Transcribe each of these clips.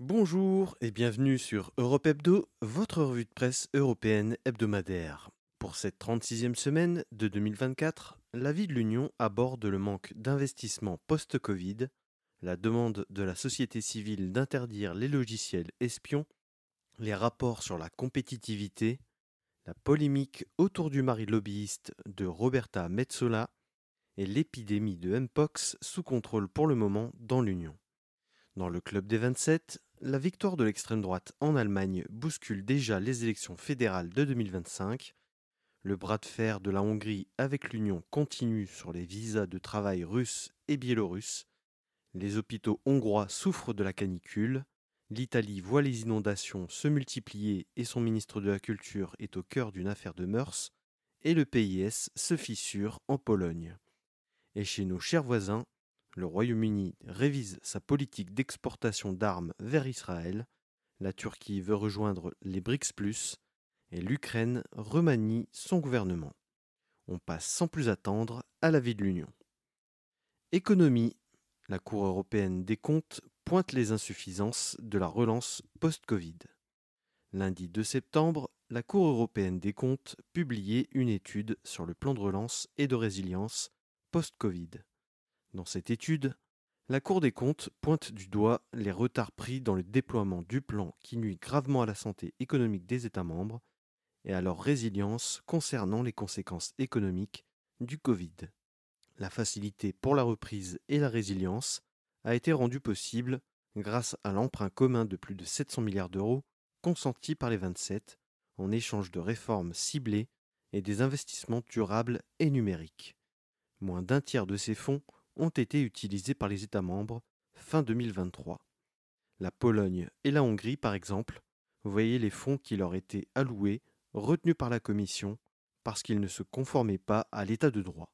Bonjour et bienvenue sur Europe Hebdo, votre revue de presse européenne hebdomadaire. Pour cette 36e semaine de 2024, la vie de l'Union aborde le manque d'investissement post-Covid, la demande de la société civile d'interdire les logiciels espions, les rapports sur la compétitivité, la polémique autour du mari lobbyiste de Roberta Metsola et l'épidémie de Mpox sous contrôle pour le moment dans l'Union. Dans le club des 27, la victoire de l'extrême droite en Allemagne bouscule déjà les élections fédérales de 2025. Le bras de fer de la Hongrie avec l'Union continue sur les visas de travail russes et biélorusses. Les hôpitaux hongrois souffrent de la canicule. L'Italie voit les inondations se multiplier et son ministre de la Culture est au cœur d'une affaire de mœurs. Et le PIS se fissure en Pologne. Et chez nos chers voisins, le Royaume-Uni révise sa politique d'exportation d'armes vers Israël, la Turquie veut rejoindre les BRICS+, et l'Ukraine remanie son gouvernement. On passe sans plus attendre à la vie de l'Union. Économie. La Cour européenne des comptes pointe les insuffisances de la relance post-Covid. Lundi 2 septembre, la Cour européenne des comptes publiait une étude sur le plan de relance et de résilience post-Covid. Dans cette étude, la Cour des comptes pointe du doigt les retards pris dans le déploiement du plan qui nuit gravement à la santé économique des États membres et à leur résilience concernant les conséquences économiques du Covid. La facilité pour la reprise et la résilience a été rendue possible grâce à l'emprunt commun de plus de 700 milliards d'euros consenti par les 27 en échange de réformes ciblées et des investissements durables et numériques. Moins d'un tiers de ces fonds ont été utilisés par les États membres fin 2023. La Pologne et la Hongrie, par exemple, voyaient les fonds qui leur étaient alloués retenus par la Commission parce qu'ils ne se conformaient pas à l'état de droit.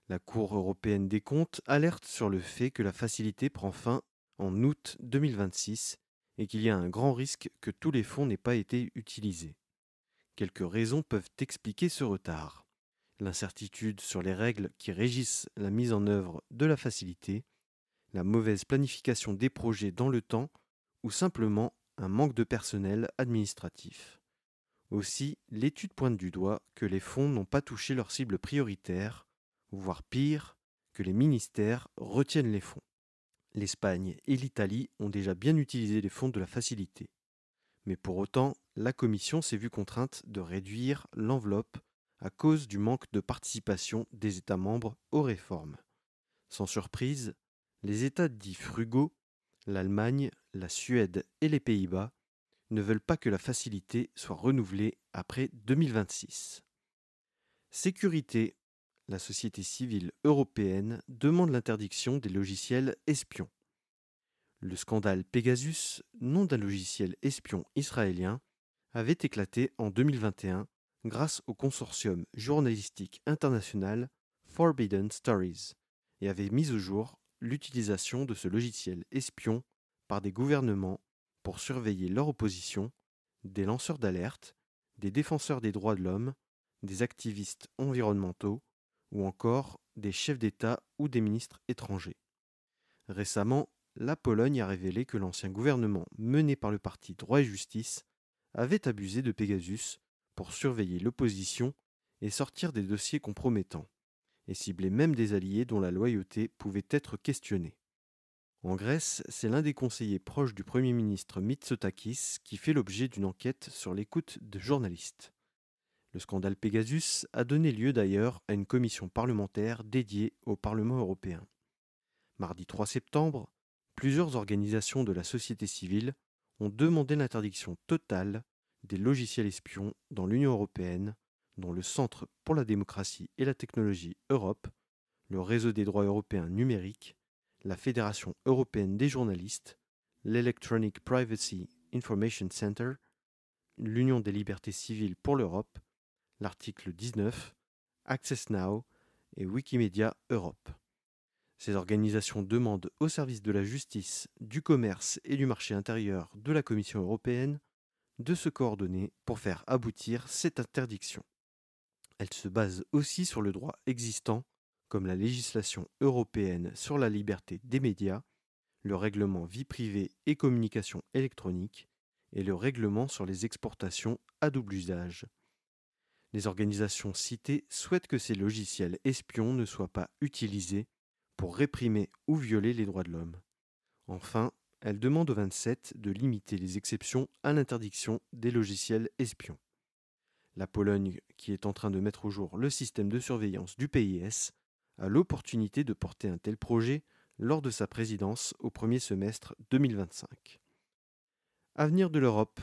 La Cour européenne des comptes alerte sur le fait que la facilité prend fin en août 2026 et qu'il y a un grand risque que tous les fonds n'aient pas été utilisés. Quelques raisons peuvent expliquer ce retard. L'incertitude sur les règles qui régissent la mise en œuvre de la facilité, la mauvaise planification des projets dans le temps ou simplement un manque de personnel administratif. Aussi, l'étude pointe du doigt que les fonds n'ont pas touché leur cible prioritaire, voire pire, que les ministères retiennent les fonds. L'Espagne et l'Italie ont déjà bien utilisé les fonds de la facilité. Mais pour autant, la Commission s'est vue contrainte de réduire l'enveloppe à cause du manque de participation des États membres aux réformes. Sans surprise, les États dits frugaux, l'Allemagne, la Suède et les Pays-Bas, ne veulent pas que la facilité soit renouvelée après 2026. Sécurité. La société civile européenne demande l'interdiction des logiciels espions. Le scandale Pegasus, nom d'un logiciel espion israélien, avait éclaté en 2021 grâce au consortium journalistique international Forbidden Stories et avait mis au jour l'utilisation de ce logiciel espion par des gouvernements pour surveiller leur opposition, des lanceurs d'alerte, des défenseurs des droits de l'homme, des activistes environnementaux ou encore des chefs d'État ou des ministres étrangers. Récemment, la Pologne a révélé que l'ancien gouvernement mené par le parti Droit et Justice avait abusé de Pegasus pour surveiller l'opposition et sortir des dossiers compromettants, et cibler même des alliés dont la loyauté pouvait être questionnée. En Grèce, c'est l'un des conseillers proches du Premier ministre Mitsotakis qui fait l'objet d'une enquête sur l'écoute de journalistes. Le scandale Pegasus a donné lieu d'ailleurs à une commission parlementaire dédiée au Parlement européen. Mardi 3 septembre, plusieurs organisations de la société civile ont demandé l'interdiction totale des logiciels espions dans l'Union européenne, dont le Centre pour la démocratie et la technologie Europe, le Réseau des droits européens numériques, la Fédération européenne des journalistes, l'Electronic Privacy Information Center, l'Union des libertés civiles pour l'Europe, l'article 19, Access Now et Wikimedia Europe. Ces organisations demandent aux services de la justice, du commerce et du marché intérieur de la Commission européenne de se coordonner pour faire aboutir cette interdiction. Elle se base aussi sur le droit existant, comme la législation européenne sur la liberté des médias le règlement vie privée et communication électronique et le règlement sur les exportations à double usage. Les organisations citées souhaitent que ces logiciels espions ne soient pas utilisés pour réprimer ou violer les droits de l'homme. Enfin, elles demandent aux 27 de limiter les exceptions à l'interdiction des logiciels espions. La Pologne, qui est en train de mettre au jour le système de surveillance du PIS, a l'opportunité de porter un tel projet lors de sa présidence au premier semestre 2025. Avenir de l'Europe,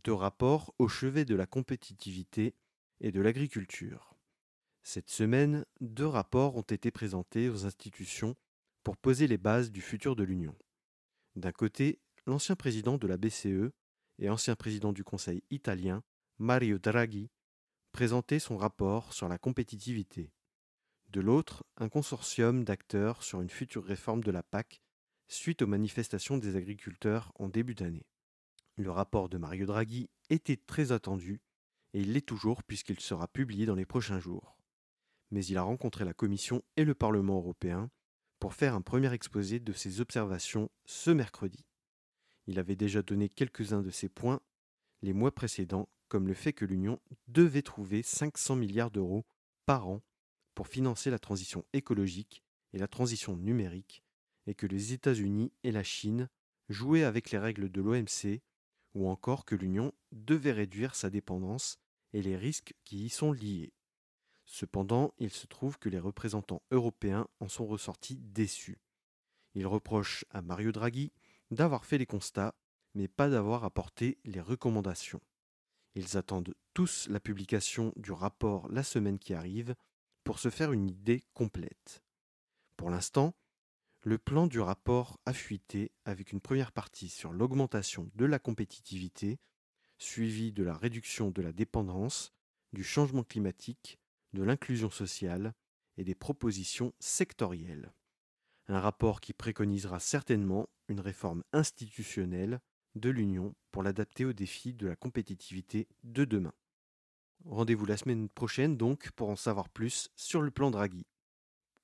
deux rapports au chevet de la compétitivité et de l'agriculture. Cette semaine, deux rapports ont été présentés aux institutions pour poser les bases du futur de l'Union. D'un côté, l'ancien président de la BCE et ancien président du Conseil italien, Mario Draghi, présentait son rapport sur la compétitivité. De l'autre, un consortium d'acteurs sur une future réforme de la PAC suite aux manifestations des agriculteurs en début d'année. Le rapport de Mario Draghi était très attendu, et il l'est toujours puisqu'il sera publié dans les prochains jours. Mais il a rencontré la Commission et le Parlement européen pour faire un premier exposé de ses observations ce mercredi. Il avait déjà donné quelques-uns de ses points les mois précédents, comme le fait que l'Union devait trouver 500 milliards d'euros par an pour financer la transition écologique et la transition numérique, et que les États-Unis et la Chine jouaient avec les règles de l'OMC, ou encore que l'Union devait réduire sa dépendance et les risques qui y sont liés. Cependant, il se trouve que les représentants européens en sont ressortis déçus. Ils reprochent à Mario Draghi d'avoir fait les constats, mais pas d'avoir apporté les recommandations. Ils attendent tous la publication du rapport la semaine qui arrive pour se faire une idée complète. Pour l'instant, le plan du rapport a fuité avec une première partie sur l'augmentation de la compétitivité, suivie de la réduction de la dépendance, du changement climatique, de l'inclusion sociale et des propositions sectorielles. Un rapport qui préconisera certainement une réforme institutionnelle de l'Union pour l'adapter aux défis de la compétitivité de demain. Rendez-vous la semaine prochaine donc pour en savoir plus sur le plan Draghi.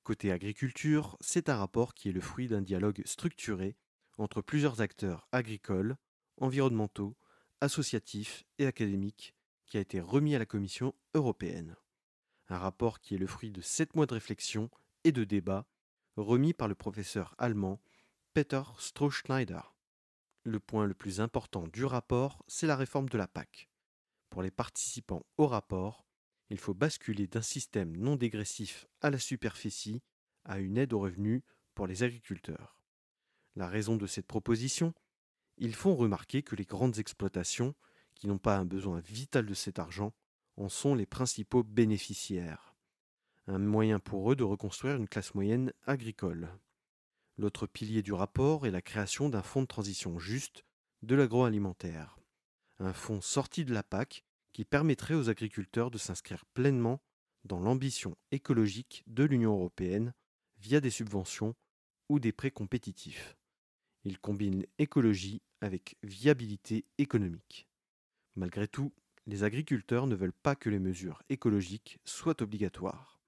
Côté agriculture, c'est un rapport qui est le fruit d'un dialogue structuré entre plusieurs acteurs agricoles, environnementaux, associatifs et académiques qui a été remis à la Commission européenne. Un rapport qui est le fruit de 7 mois de réflexion et de débat remis par le professeur allemand Peter Strohschneider. Le point le plus important du rapport, c'est la réforme de la PAC. Pour les participants au rapport, il faut basculer d'un système non dégressif à la superficie à une aide aux revenus pour les agriculteurs. La raison de cette proposition, ils font remarquer que les grandes exploitations, qui n'ont pas un besoin vital de cet argent, en sont les principaux bénéficiaires. Un moyen pour eux de reconstruire une classe moyenne agricole. L'autre pilier du rapport est la création d'un fonds de transition juste de l'agroalimentaire. Un fonds sorti de la PAC qui permettrait aux agriculteurs de s'inscrire pleinement dans l'ambition écologique de l'Union européenne via des subventions ou des prêts compétitifs. Il combine écologie avec viabilité économique. Malgré tout, les agriculteurs ne veulent pas que les mesures écologiques soient obligatoires.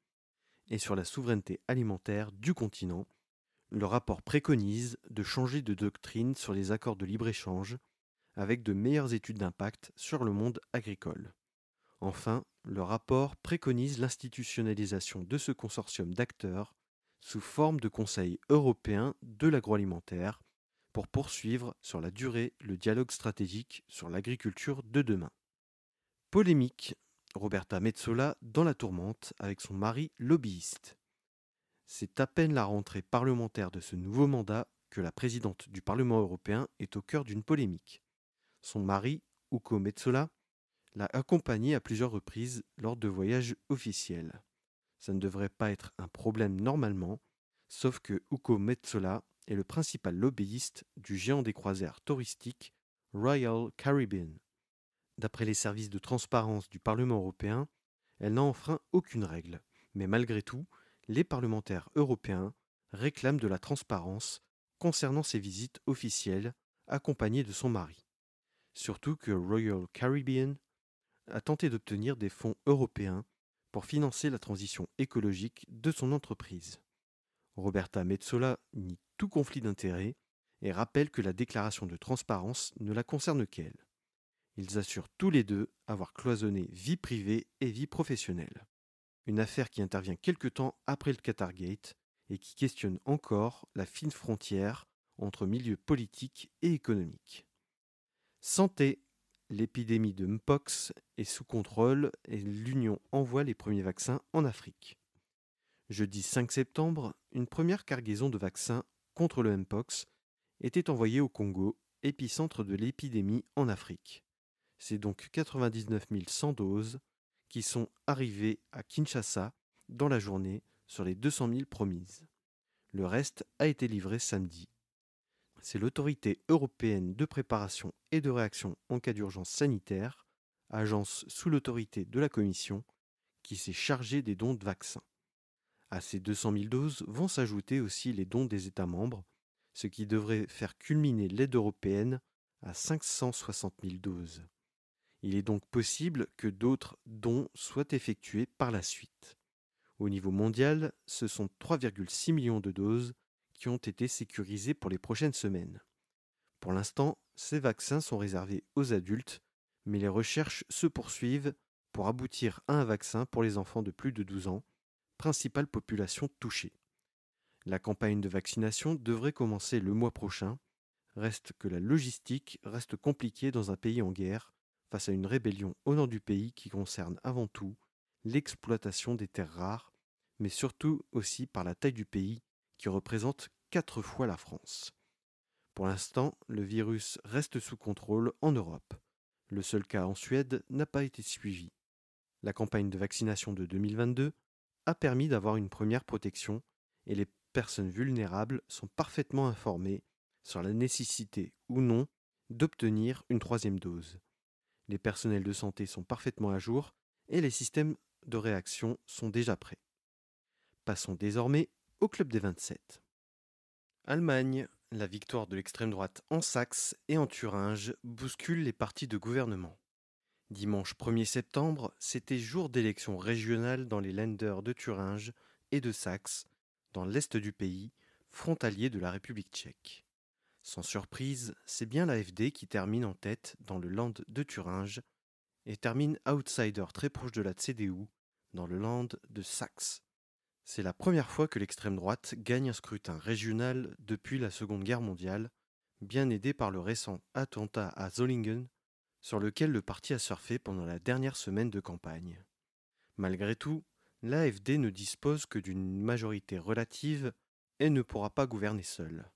Et sur la souveraineté alimentaire du continent, le rapport préconise de changer de doctrine sur les accords de libre-échange avec de meilleures études d'impact sur le monde agricole. Enfin, le rapport préconise l'institutionnalisation de ce consortium d'acteurs sous forme de Conseil européen de l'agroalimentaire pour poursuivre sur la durée le dialogue stratégique sur l'agriculture de demain. Polémique, Roberta Metsola dans la tourmente avec son mari lobbyiste. C'est à peine la rentrée parlementaire de ce nouveau mandat que la présidente du Parlement européen est au cœur d'une polémique. Son mari, Uko Metsola, l'a accompagnée à plusieurs reprises lors de voyages officiels. Ça ne devrait pas être un problème normalement, sauf que Uko Metsola est le principal lobbyiste du géant des croisières touristiques Royal Caribbean. D'après les services de transparence du Parlement européen, elle n'a enfreint aucune règle, mais malgré tout, les parlementaires européens réclament de la transparence concernant ses visites officielles accompagnées de son mari. Surtout que Royal Caribbean a tenté d'obtenir des fonds européens pour financer la transition écologique de son entreprise. Roberta Metsola nie tout conflit d'intérêts et rappellent que la déclaration de transparence ne la concerne qu'elle. Ils assurent tous les deux avoir cloisonné vie privée et vie professionnelle. Une affaire qui intervient quelque temps après le Qatargate et qui questionne encore la fine frontière entre milieu politique et économique. Santé. L'épidémie de Mpox est sous contrôle et l'Union envoie les premiers vaccins en Afrique. Jeudi 5 septembre, une première cargaison de vaccins contre le Mpox était envoyée au Congo, épicentre de l'épidémie en Afrique. C'est donc 99 100 doses qui sont arrivées à Kinshasa dans la journée sur les 200 000 promises. Le reste a été livré samedi. C'est l'Autorité européenne de préparation et de réaction en cas d'urgence sanitaire, agence sous l'autorité de la Commission, qui s'est chargée des dons de vaccins. À ces 200 000 doses vont s'ajouter aussi les dons des États membres, ce qui devrait faire culminer l'aide européenne à 560 000 doses. Il est donc possible que d'autres dons soient effectués par la suite. Au niveau mondial, ce sont 3,6 millions de doses qui ont été sécurisées pour les prochaines semaines. Pour l'instant, ces vaccins sont réservés aux adultes, mais les recherches se poursuivent pour aboutir à un vaccin pour les enfants de plus de 12 ans, principale population touchée. La campagne de vaccination devrait commencer le mois prochain. Reste que la logistique reste compliquée dans un pays en guerre, face à une rébellion au nord du pays qui concerne avant tout l'exploitation des terres rares, mais surtout aussi par la taille du pays qui représente 4 fois la France. Pour l'instant, le virus reste sous contrôle en Europe. Le seul cas en Suède n'a pas été suivi. La campagne de vaccination de 2022 a permis d'avoir une première protection et les personnes vulnérables sont parfaitement informées sur la nécessité ou non d'obtenir une troisième dose. Les personnels de santé sont parfaitement à jour et les systèmes de réaction sont déjà prêts. Passons désormais au club des 27. Allemagne. La victoire de l'extrême droite en Saxe et en Thuringe bouscule les partis de gouvernement. Dimanche 1er septembre, c'était jour d'élection régionale dans les Länder de Thuringe et de Saxe, dans l'est du pays, frontalier de la République tchèque. Sans surprise, c'est bien l'AfD qui termine en tête dans le Land de Thuringe et termine outsider très proche de la CDU dans le Land de Saxe. C'est la première fois que l'extrême droite gagne un scrutin régional depuis la Seconde Guerre mondiale, bien aidé par le récent attentat à Solingen, sur lequel le parti a surfé pendant la dernière semaine de campagne. Malgré tout, l'AfD ne dispose que d'une majorité relative et ne pourra pas gouverner seule.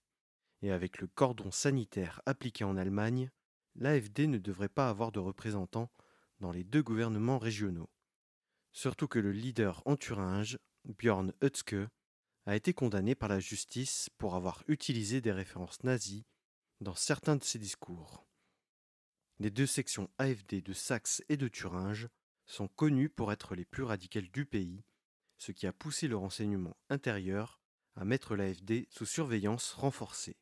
Et avec le cordon sanitaire appliqué en Allemagne, l'AfD ne devrait pas avoir de représentants dans les deux gouvernements régionaux. Surtout que le leader en Thuringe, Björn Höcke, a été condamné par la justice pour avoir utilisé des références nazies dans certains de ses discours. Les deux sections AfD de Saxe et de Thuringe sont connues pour être les plus radicales du pays, ce qui a poussé le renseignement intérieur à mettre l'AfD sous surveillance renforcée.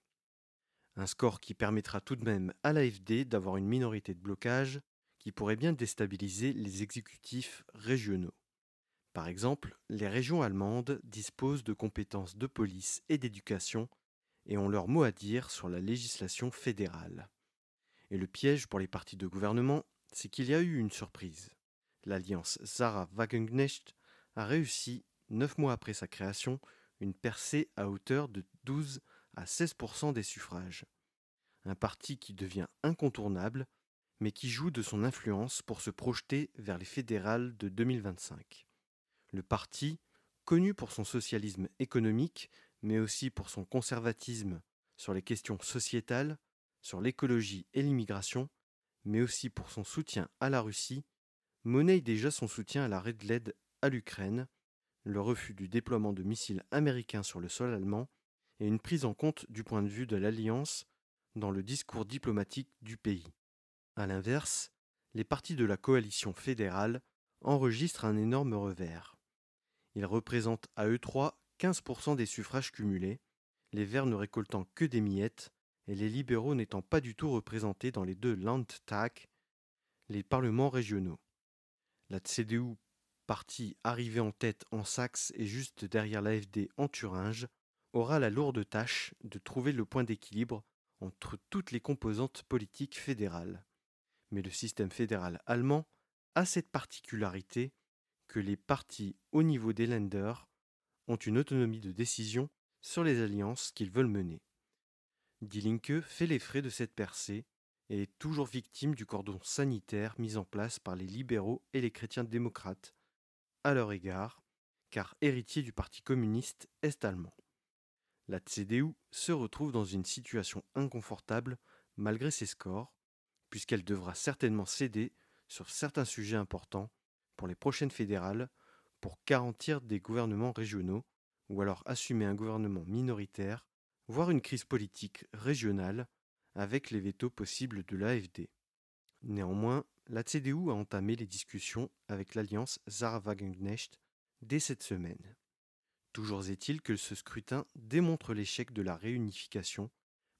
Un score qui permettra tout de même à l'AfD d'avoir une minorité de blocage qui pourrait bien déstabiliser les exécutifs régionaux. Par exemple, les régions allemandes disposent de compétences de police et d'éducation et ont leur mot à dire sur la législation fédérale. Et le piège pour les partis de gouvernement, c'est qu'il y a eu une surprise. L'alliance Sarah Wagenknecht a réussi, 9 mois après sa création, une percée à hauteur de 12 à 16% des suffrages. Un parti qui devient incontournable, mais qui joue de son influence pour se projeter vers les fédérales de 2025. Le parti, connu pour son socialisme économique, mais aussi pour son conservatisme sur les questions sociétales, sur l'écologie et l'immigration, mais aussi pour son soutien à la Russie, monnaie déjà son soutien à l'arrêt de l'aide à l'Ukraine, le refus du déploiement de missiles américains sur le sol allemand et une prise en compte du point de vue de l'Alliance dans le discours diplomatique du pays. A l'inverse, les partis de la coalition fédérale enregistrent un énorme revers. Ils représentent à eux trois 15% des suffrages cumulés, les Verts ne récoltant que des miettes et les libéraux n'étant pas du tout représentés dans les deux Landtag, les parlements régionaux. La CDU, parti arrivé en tête en Saxe et juste derrière l'AfD en Thuringe, aura la lourde tâche de trouver le point d'équilibre entre toutes les composantes politiques fédérales. Mais le système fédéral allemand a cette particularité que les partis au niveau des Länder ont une autonomie de décision sur les alliances qu'ils veulent mener. Die Linke fait les frais de cette percée et est toujours victime du cordon sanitaire mis en place par les libéraux et les chrétiens démocrates à leur égard, car héritier du Parti communiste est-allemand. La CDU se retrouve dans une situation inconfortable malgré ses scores, puisqu'elle devra certainement céder sur certains sujets importants pour les prochaines fédérales pour garantir des gouvernements régionaux ou alors assumer un gouvernement minoritaire, voire une crise politique régionale avec les vétos possibles de l'AfD. Néanmoins, la CDU a entamé les discussions avec l'alliance Sarah Wagenknecht dès cette semaine. Toujours est-il que ce scrutin démontre l'échec de la réunification,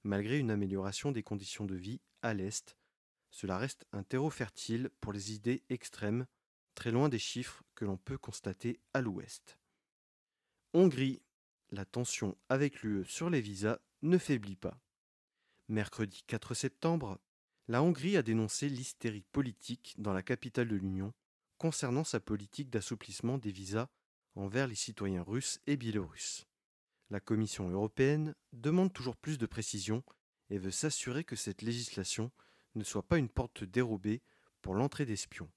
malgré une amélioration des conditions de vie à l'Est. Cela reste un terreau fertile pour les idées extrêmes, très loin des chiffres que l'on peut constater à l'Ouest. Hongrie. La tension avec l'UE sur les visas ne faiblit pas. Mercredi 4 septembre, la Hongrie a dénoncé l'hystérie politique dans la capitale de l'Union concernant sa politique d'assouplissement des visas envers les citoyens russes et biélorusses. La Commission européenne demande toujours plus de précision et veut s'assurer que cette législation ne soit pas une porte dérobée pour l'entrée d'espions.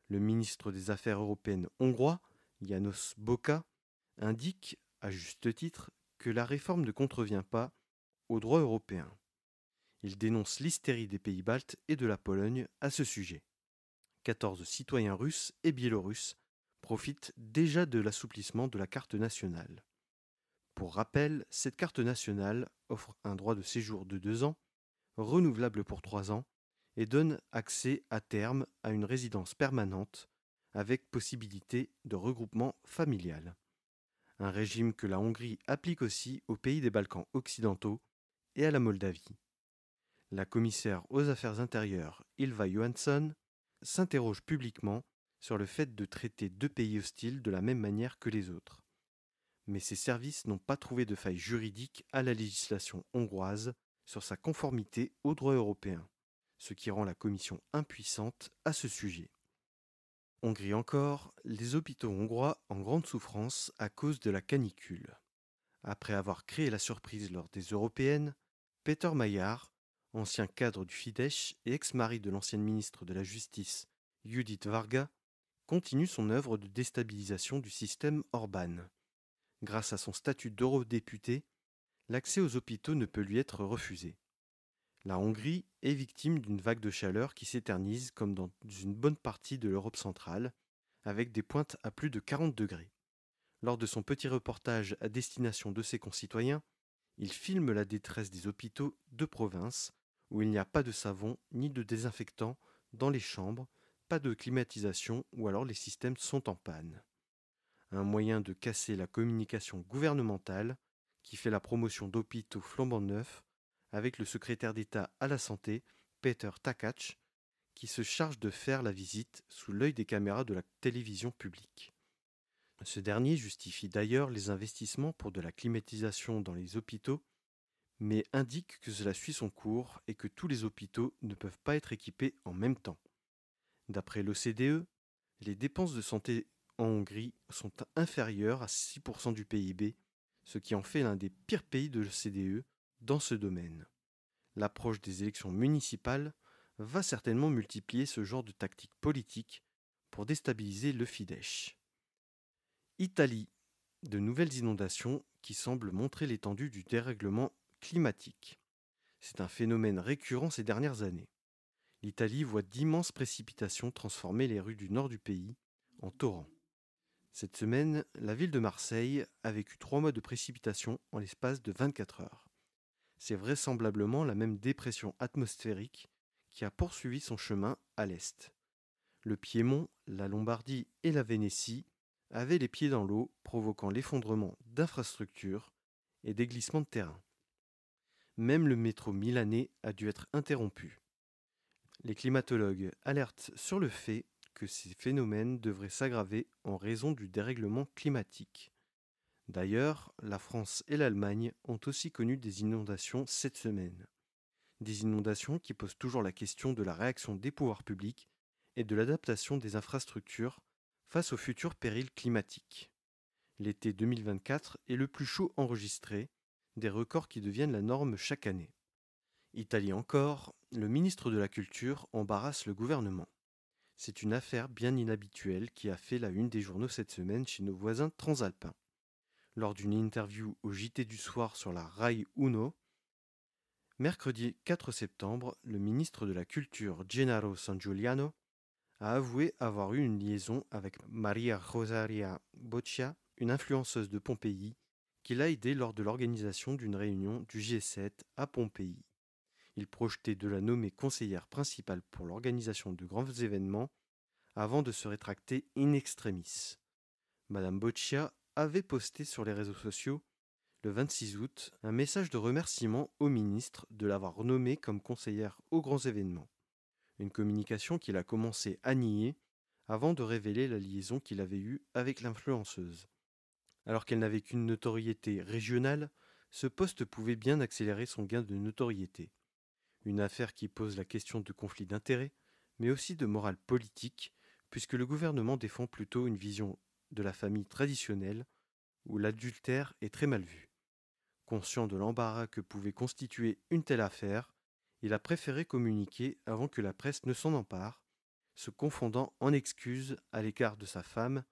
Le ministre des Affaires européennes hongrois, János Bokka, indique, à juste titre, que la réforme ne contrevient pas au droit européen. Il dénonce l'hystérie des pays baltes et de la Pologne à ce sujet. 14 citoyens russes et biélorusses profitent déjà de l'assouplissement de la carte nationale. Pour rappel, cette carte nationale offre un droit de séjour de 2 ans, renouvelable pour 3 ans, et donne accès à terme à une résidence permanente avec possibilité de regroupement familial. Un régime que la Hongrie applique aussi aux pays des Balkans occidentaux et à la Moldavie. La commissaire aux Affaires intérieures, Ylva Johansson, s'interroge publiquement sur le fait de traiter 2 pays hostiles de la même manière que les autres. Mais ses services n'ont pas trouvé de faille juridique à la législation hongroise sur sa conformité au droit européen, ce qui rend la Commission impuissante à ce sujet. Hongrie encore, les hôpitaux hongrois en grande souffrance à cause de la canicule. Après avoir créé la surprise lors des européennes, Peter Mayer, ancien cadre du Fidesz et ex-mari de l'ancienne ministre de la Justice, Judith Varga, continue son œuvre de déstabilisation du système Orban. Grâce à son statut d'eurodéputé, l'accès aux hôpitaux ne peut lui être refusé. La Hongrie est victime d'une vague de chaleur qui s'éternise comme dans une bonne partie de l'Europe centrale, avec des pointes à plus de 40 degrés. Lors de son petit reportage à destination de ses concitoyens, il filme la détresse des hôpitaux de province, où il n'y a pas de savon ni de désinfectant dans les chambres, pas de climatisation ou alors les systèmes sont en panne. Un moyen de casser la communication gouvernementale qui fait la promotion d'hôpitaux flambant neufs avec le secrétaire d'État à la santé, Peter Takács, qui se charge de faire la visite sous l'œil des caméras de la télévision publique. Ce dernier justifie d'ailleurs les investissements pour de la climatisation dans les hôpitaux, mais indique que cela suit son cours et que tous les hôpitaux ne peuvent pas être équipés en même temps. D'après l'OCDE, les dépenses de santé en Hongrie sont inférieures à 6% du PIB, ce qui en fait l'un des pires pays de l'OCDE dans ce domaine. L'approche des élections municipales va certainement multiplier ce genre de tactiques politiques pour déstabiliser le Fidesz. Italie. De nouvelles inondations qui semblent montrer l'étendue du dérèglement climatique. C'est un phénomène récurrent ces dernières années. L'Italie voit d'immenses précipitations transformer les rues du nord du pays en torrents. Cette semaine, la ville de Marseille a vécu 3 mois de précipitations en l'espace de 24 heures. C'est vraisemblablement la même dépression atmosphérique qui a poursuivi son chemin à l'est. Le Piémont, la Lombardie et la Vénétie avaient les pieds dans l'eau, provoquant l'effondrement d'infrastructures et des glissements de terrain. Même le métro milanais a dû être interrompu. Les climatologues alertent sur le fait que ces phénomènes devraient s'aggraver en raison du dérèglement climatique. D'ailleurs, la France et l'Allemagne ont aussi connu des inondations cette semaine. Des inondations qui posent toujours la question de la réaction des pouvoirs publics et de l'adaptation des infrastructures face aux futurs périls climatiques. L'été 2024 est le plus chaud enregistré, des records qui deviennent la norme chaque année. Italie encore, le ministre de la Culture embarrasse le gouvernement. C'est une affaire bien inhabituelle qui a fait la une des journaux cette semaine chez nos voisins transalpins. Lors d'une interview au JT du soir sur la Rai Uno, mercredi 4 septembre, le ministre de la Culture Gennaro Sangiuliano a avoué avoir eu une liaison avec Maria Rosaria Boccia, une influenceuse de Pompéi, qui l'a aidé lors de l'organisation d'une réunion du G7 à Pompéi. Il projetait de la nommer conseillère principale pour l'organisation de grands événements avant de se rétracter in extremis. Madame Boccia avait posté sur les réseaux sociaux le 26 août un message de remerciement au ministre de l'avoir nommée comme conseillère aux grands événements. Une communication qu'il a commencé à nier avant de révéler la liaison qu'il avait eue avec l'influenceuse. Alors qu'elle n'avait qu'une notoriété régionale, ce poste pouvait bien accélérer son gain de notoriété. Une affaire qui pose la question de conflit d'intérêts, mais aussi de morale politique, puisque le gouvernement défend plutôt une vision de la famille traditionnelle, où l'adultère est très mal vu. Conscient de l'embarras que pouvait constituer une telle affaire, il a préféré communiquer avant que la presse ne s'en empare, se confondant en excuses à l'égard de sa femme,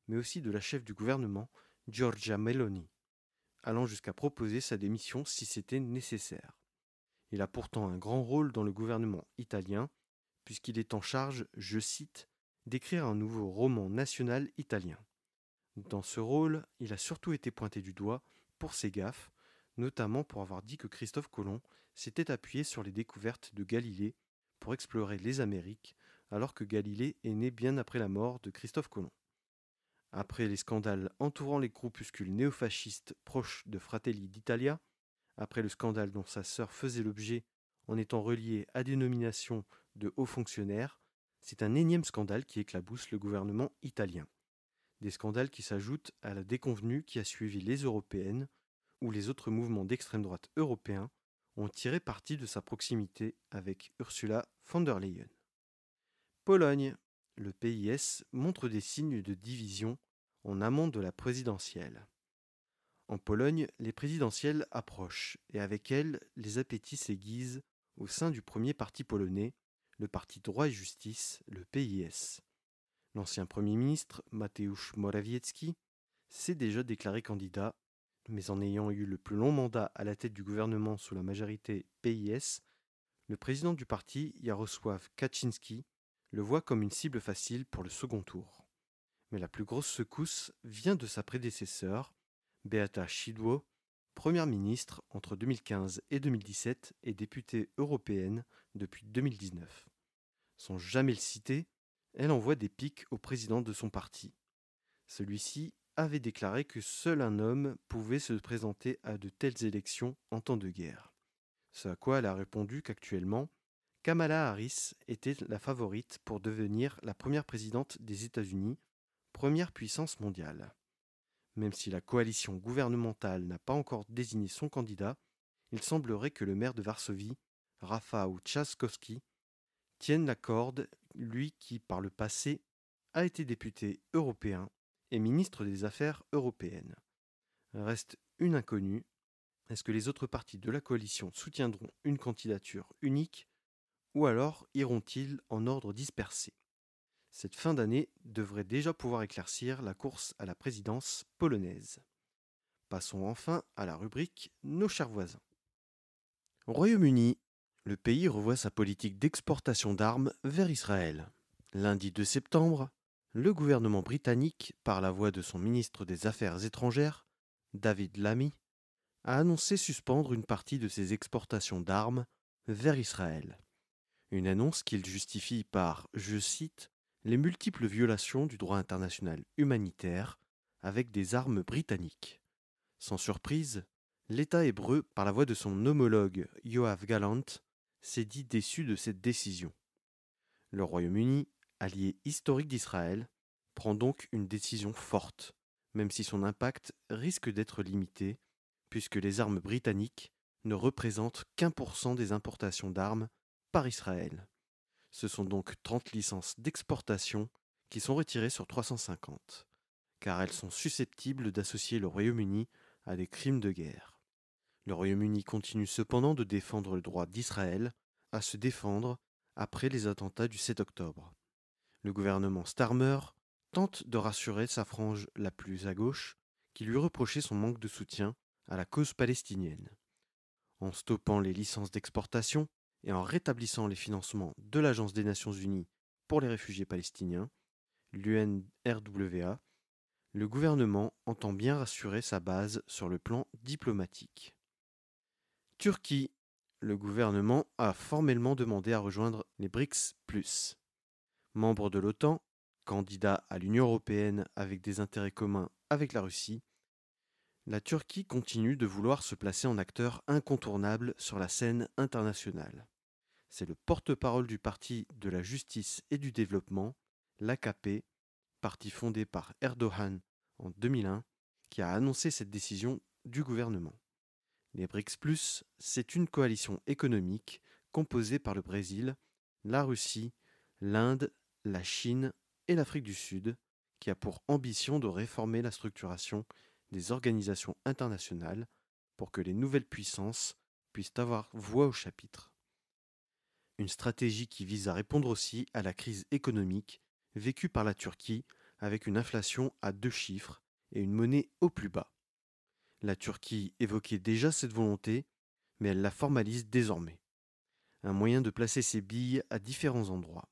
mais aussi de la chef du gouvernement, Giorgia Meloni, allant jusqu'à proposer sa démission si c'était nécessaire. Il a pourtant un grand rôle dans le gouvernement italien, puisqu'il est en charge, je cite, d'écrire un nouveau roman national italien. Dans ce rôle, il a surtout été pointé du doigt pour ses gaffes, notamment pour avoir dit que Christophe Colomb s'était appuyé sur les découvertes de Galilée pour explorer les Amériques, alors que Galilée est né bien après la mort de Christophe Colomb. Après les scandales entourant les groupuscules néofascistes proches de Fratelli d'Italia, après le scandale dont sa sœur faisait l'objet en étant reliée à des nominations de hauts fonctionnaires, c'est un énième scandale qui éclabousse le gouvernement italien. Des scandales qui s'ajoutent à la déconvenue qui a suivi les européennes, où les autres mouvements d'extrême droite européens ont tiré parti de sa proximité avec Ursula von der Leyen. Pologne. Le PIS montre des signes de division en amont de la présidentielle. En Pologne, les présidentielles approchent et avec elles, les appétits s'aiguisent au sein du premier parti polonais, le parti Droit et Justice, le PIS. L'ancien Premier ministre, Mateusz Morawiecki, s'est déjà déclaré candidat, mais en ayant eu le plus long mandat à la tête du gouvernement sous la majorité PIS, le président du parti, Jarosław Kaczyński, le voit comme une cible facile pour le second tour. Mais la plus grosse secousse vient de sa prédécesseure, Beata Szydło, première ministre entre 2015 et 2017 et députée européenne depuis 2019. Sans jamais le citer, elle envoie des piques au président de son parti. Celui-ci avait déclaré que seul un homme pouvait se présenter à de telles élections en temps de guerre. Ce à quoi elle a répondu qu'actuellement, Kamala Harris était la favorite pour devenir la première présidente des États-Unis, première puissance mondiale. Même si la coalition gouvernementale n'a pas encore désigné son candidat, il semblerait que le maire de Varsovie, Rafał Trzaskowski, tienne la corde, lui qui, par le passé, a été député européen et ministre des Affaires européennes. Reste une inconnue. Est-ce que les autres partis de la coalition soutiendront une candidature unique ou alors iront-ils en ordre dispersé? Cette fin d'année devrait déjà pouvoir éclaircir la course à la présidence polonaise. Passons enfin à la rubrique Nos chers voisins. Royaume-Uni. Le pays revoit sa politique d'exportation d'armes vers Israël. Lundi 2 septembre, le gouvernement britannique, par la voix de son ministre des Affaires étrangères, David Lammy, a annoncé suspendre une partie de ses exportations d'armes vers Israël. Une annonce qu'il justifie par, je cite, les multiples violations du droit international humanitaire avec des armes britanniques. Sans surprise, l'État hébreu, par la voix de son homologue Yoav Gallant, s'est dit déçu de cette décision. Le Royaume-Uni, allié historique d'Israël, prend donc une décision forte, même si son impact risque d'être limité, puisque les armes britanniques ne représentent qu'1% des importations d'armes par Israël. Ce sont donc 30 licences d'exportation qui sont retirées sur 350, car elles sont susceptibles d'associer le Royaume-Uni à des crimes de guerre. Le Royaume-Uni continue cependant de défendre le droit d'Israël à se défendre après les attentats du 7 octobre. Le gouvernement Starmer tente de rassurer sa frange la plus à gauche, qui lui reprochait son manque de soutien à la cause palestinienne. En stoppant les licences d'exportation et en rétablissant les financements de l'Agence des Nations Unies pour les réfugiés palestiniens, l'UNRWA, le gouvernement entend bien rassurer sa base sur le plan diplomatique. Turquie. Le gouvernement a formellement demandé à rejoindre les BRICS+. Membre de l'OTAN, candidat à l'Union européenne avec des intérêts communs avec la Russie, la Turquie continue de vouloir se placer en acteur incontournable sur la scène internationale. C'est le porte-parole du Parti de la Justice et du Développement, l'AKP, parti fondé par Erdogan en 2001, qui a annoncé cette décision du gouvernement. Les BRICS+, c'est une coalition économique composée par le Brésil, la Russie, l'Inde, la Chine et l'Afrique du Sud, qui a pour ambition de réformer la structuration des organisations internationales pour que les nouvelles puissances puissent avoir voix au chapitre. Une stratégie qui vise à répondre aussi à la crise économique vécue par la Turquie avec une inflation à 2 chiffres et une monnaie au plus bas. La Turquie évoquait déjà cette volonté, mais elle la formalise désormais. Un moyen de placer ses billes à différents endroits.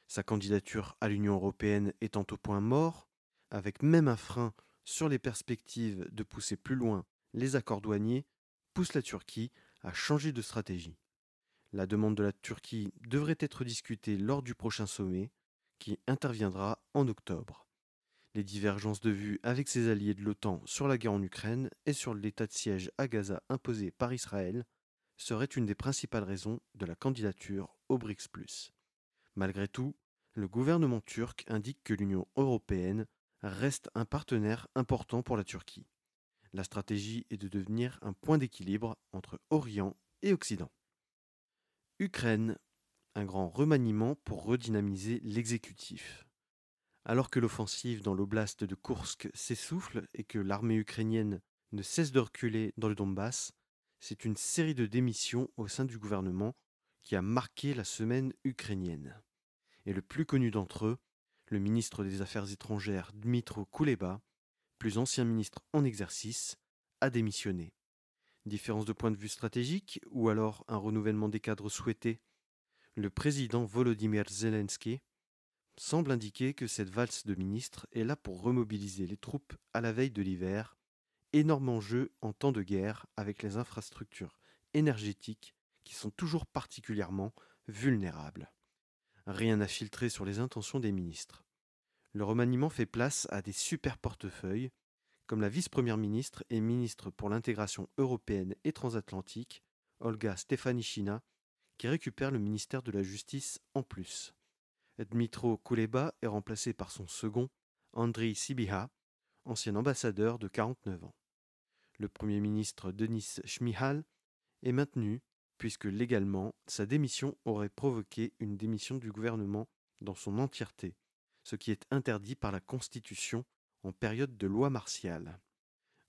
Sa candidature à l'Union européenne étant au point mort, avec même un frein sur les perspectives de pousser plus loin les accords douaniers, pousse la Turquie à changer de stratégie. La demande de la Turquie devrait être discutée lors du prochain sommet, qui interviendra en octobre. Les divergences de vues avec ses alliés de l'OTAN sur la guerre en Ukraine et sur l'état de siège à Gaza imposé par Israël seraient une des principales raisons de la candidature au BRICS+. Malgré tout, le gouvernement turc indique que l'Union européenne reste un partenaire important pour la Turquie. La stratégie est de devenir un point d'équilibre entre Orient et Occident. Ukraine, un grand remaniement pour redynamiser l'exécutif. Alors que l'offensive dans l'oblast de Koursk s'essouffle et que l'armée ukrainienne ne cesse de reculer dans le Donbass, c'est une série de démissions au sein du gouvernement qui a marqué la semaine ukrainienne. Et le plus connu d'entre eux, le ministre des Affaires étrangères Dmytro Kuleba, plus ancien ministre en exercice, a démissionné. Différence de point de vue stratégique ou alors un renouvellement des cadres souhaité? Le président Volodymyr Zelensky semble indiquer que cette valse de ministres est là pour remobiliser les troupes à la veille de l'hiver, énorme enjeu en temps de guerre avec les infrastructures énergétiques qui sont toujours particulièrement vulnérables. Rien à filtrer sur les intentions des ministres. Le remaniement fait place à des super portefeuilles, comme la vice-première ministre et ministre pour l'intégration européenne et transatlantique, Olga Stefanishyna, qui récupère le ministère de la Justice en plus. Dmytro Kuleba est remplacé par son second, Andriy Sybiha, ancien ambassadeur de 49 ans. Le Premier ministre Denis Shmyhal est maintenu, puisque légalement, sa démission aurait provoqué une démission du gouvernement dans son entièreté, ce qui est interdit par la Constitution en période de loi martiale.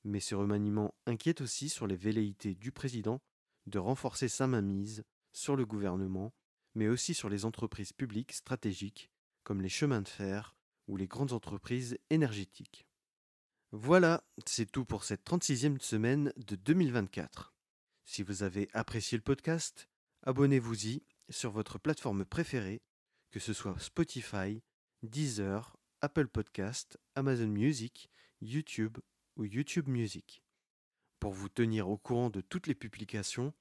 Mais ce remaniement inquiète aussi sur les velléités du président de renforcer sa mainmise sur le gouvernement, mais aussi sur les entreprises publiques stratégiques, comme les chemins de fer ou les grandes entreprises énergétiques. Voilà, c'est tout pour cette 36e semaine de 2024. Si vous avez apprécié le podcast, abonnez-vous-y sur votre plateforme préférée, que ce soit Spotify, Deezer, Apple Podcast, Amazon Music, YouTube ou YouTube Music. Pour vous tenir au courant de toutes les publications,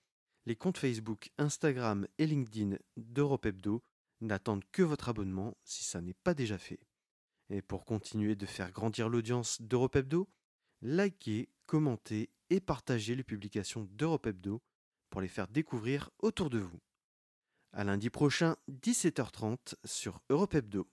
les comptes Facebook, Instagram et LinkedIn d'Europe Hebdo n'attendent que votre abonnement si ça n'est pas déjà fait. Et pour continuer de faire grandir l'audience d'Europe Hebdo, likez, commentez et partagez les publications d'Europe Hebdo pour les faire découvrir autour de vous. À lundi prochain, 17h30 sur Europe Hebdo.